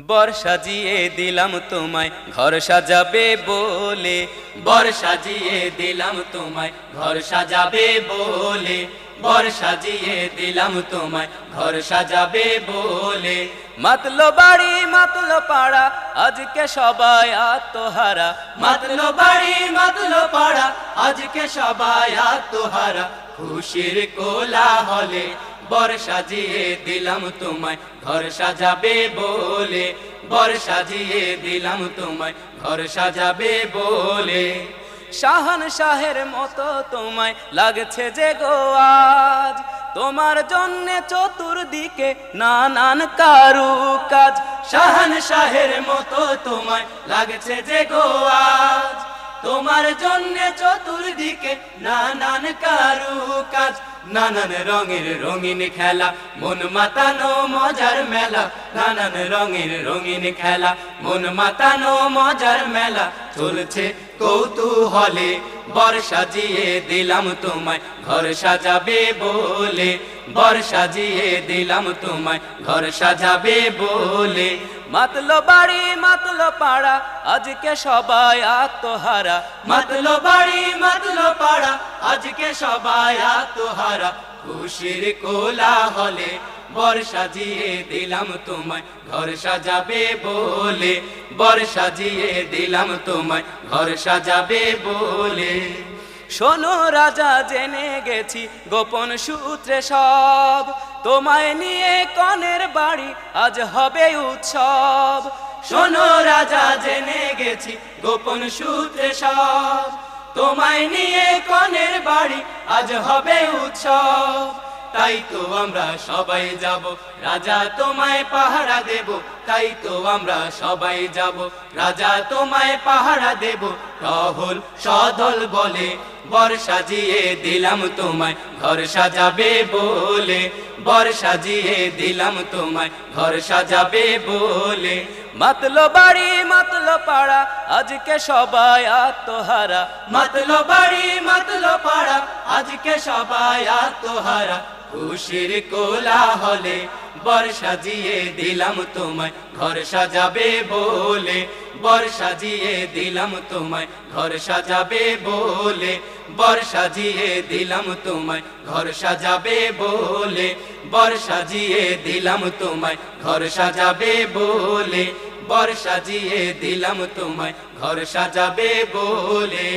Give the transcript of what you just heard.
বর সাজিয়ে দিলাম তোমায় ঘর সাজাবে বলে, বর সাজিয়ে দিলাম তোমায় ঘর সাজাবে বলে, বর সাজিয়ে দিলাম তোমায় ঘর সাজাবে বলে। মাতলো বাড়ি মাতলো পাড়া আজকে সবাই আত্মহারা, মাতলো বাড়ি মাতলো পাড়া আজকে সবাই আত্মহারা। খুশির কোলাহলে বর সাজিয়ে দিলাম তোমায় ঘর সাজাবে বলে, বর সাজিয়ে দিলাম তোমায় ঘর সাজাবে বলে। শাহান শাহের মতো তোমায় লাগছে যে গো আজ, তোমার জন্য চতুর্দিকে নানান কারুকাজ। শাহান শাহের মতো তোমায় লাগছে যে গো আজ, তোমার জন্য চতুর্দিকে নানান কারুকাজ। নানান রঙের রঙিন খেলা মন মাতানো মজার মেলা, নানান রঙের রঙিন খেলা মন মাতানো মজার মেলা চলছে কৌতূহলে। বর সাজিয়ে দিলাম তোমায় ঘর সাজাবে বলে, বর সাজিয়ে দিলাম তোমায় ঘর সাজাবে বলে। মাতলো বাড়ি মাতলো পাড়া আজকে সবাই আত্মহারা, মাতলো বাড়ি মাতলো পাড়া আজকে সবাই আত্মহারা। খুশির কোলাহলে বর সাজিয়ে দিলাম তোমায় ঘর সাজাবে বলে, বর সাজিয়ে দিলাম তোমায় ঘর সাজাবে বলে। শোনো রাজা জেনে গেছি গোপন সূত্রে সব, তোমায় নিয়ে কনের বাড়ি আজ হবে উৎসব। শোনো রাজা জেনে গেছি গোপন সূত্রে সব, তোমায় নিয়ে কনের বাড়ি আজ হবে উৎসব। তাই তো আমরা সবাই যাব রাজা তোমায় পাহারা দেব, তাই তো আমরা সবাই যাব রাজা তোমায় পাহারা দেব। টহল সদল বলে বর সাজিয়ে দিলাম তোমায় ঘর সাজাবে বলে, বর সাজিয়ে দিলাম তোমায় ঘর সাজাবে বলে। মাতলো বাড়ি মাতলো পাড়া আজকে সবাই আত্মহারা, মাতলো বাড়ি মাতলো পাড়া আজকে সবাই আত্মহারা। খুশির কোলাহলে বর সাজিয়ে দিলাম তোমায় ঘর সাজাবে বলে, বর সাজিয়ে দিলাম তোমায় ঘর সাজাবে বলে, বর সাজিয়ে দিলাম তোমায় ঘর সাজাবে বলে, বর সাজিয়ে দিলাম তোমায় ঘর সাজাবে বলে, বর সাজিয়ে দিলাম তোমায় ঘর সাজাবে বলে।